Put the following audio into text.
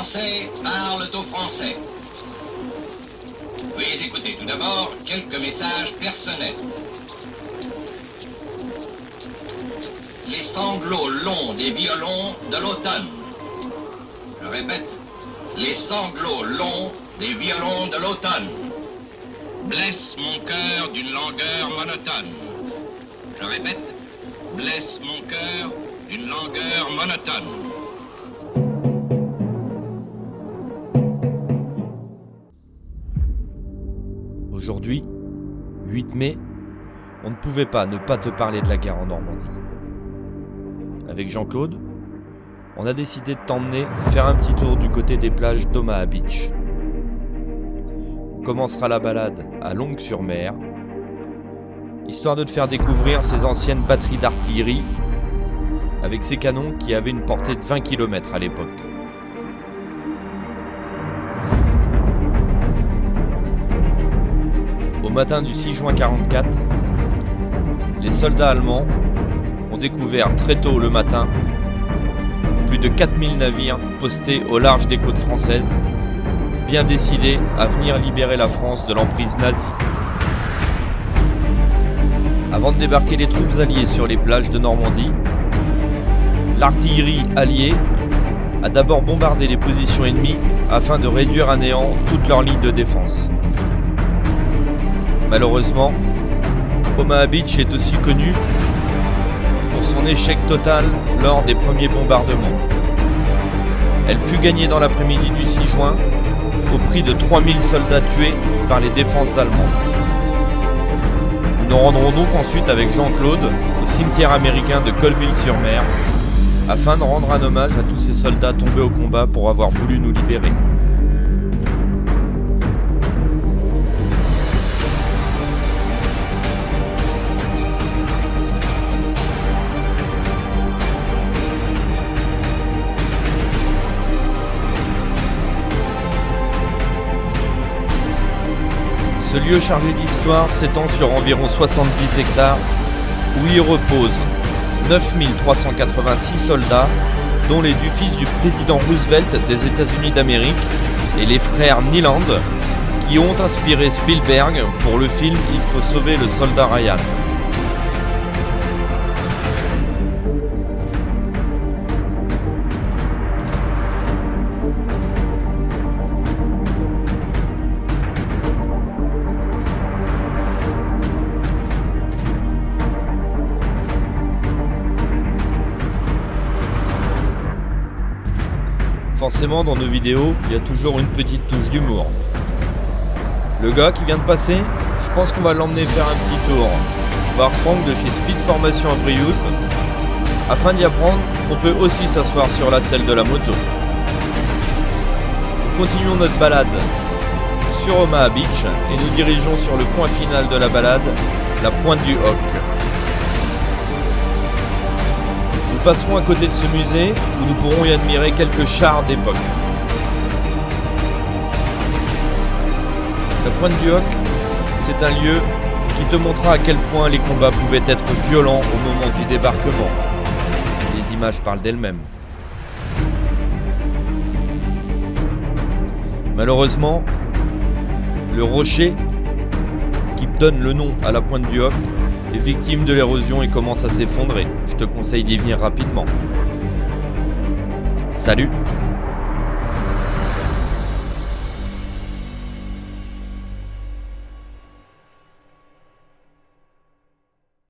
Français parlent aux Français. Veuillez écouter tout d'abord quelques messages personnels. Les sanglots longs des violons de l'automne. Je répète, les sanglots longs des violons de l'automne blessent mon cœur d'une langueur monotone. Je répète, blessent mon cœur d'une langueur monotone. Aujourd'hui, 8 mai, on ne pouvait pas ne pas te parler de la guerre en Normandie. Avec Jean-Claude, on a décidé de t'emmener faire un petit tour du côté des plages d'Omaha Beach. On commencera la balade à Longues-sur-Mer, histoire de te faire découvrir ces anciennes batteries d'artillerie avec ces canons qui avaient une portée de 20 km à l'époque. Au matin du 6 juin 1944, les soldats allemands ont découvert très tôt le matin plus de 4000 navires postés au large des côtes françaises, bien décidés à venir libérer la France de l'emprise nazie. Avant de débarquer les troupes alliées sur les plages de Normandie, l'artillerie alliée a d'abord bombardé les positions ennemies afin de réduire à néant toute leur ligne de défense. Malheureusement, Omaha Beach est aussi connu pour son échec total lors des premiers bombardements. Elle fut gagnée dans l'après-midi du 6 juin au prix de 3000 soldats tués par les défenses allemandes. Nous nous rendrons donc ensuite avec Jean-Claude au cimetière américain de Colville-sur-Mer afin de rendre un hommage à tous ces soldats tombés au combat pour avoir voulu nous libérer. Ce lieu chargé d'histoire s'étend sur environ 70 hectares où y reposent 9386 soldats, dont les du fils du président Roosevelt des États-Unis d'Amérique et les frères Niland, qui ont inspiré Spielberg pour le film Il faut sauver le soldat Ryan. Forcément, dans nos vidéos, il y a toujours une petite touche d'humour. Le gars qui vient de passer, je pense qu'on va l'emmener faire un petit tour voir Franck de chez Speed Formation à Briouze, afin d'y apprendre qu'on peut aussi s'asseoir sur la selle de la moto. Nous continuons notre balade sur Omaha Beach et nous dirigeons sur le point final de la balade, la pointe du Hoc. Nous passerons à côté de ce musée où nous pourrons y admirer quelques chars d'époque. La pointe du Hoc, c'est un lieu qui te montrera à quel point les combats pouvaient être violents au moment du débarquement. Les images parlent d'elles-mêmes. Malheureusement, le rocher qui donne le nom à la pointe du Hoc est victime de l'érosion et commence à s'effondrer. Je te conseille d'y venir rapidement. Salut!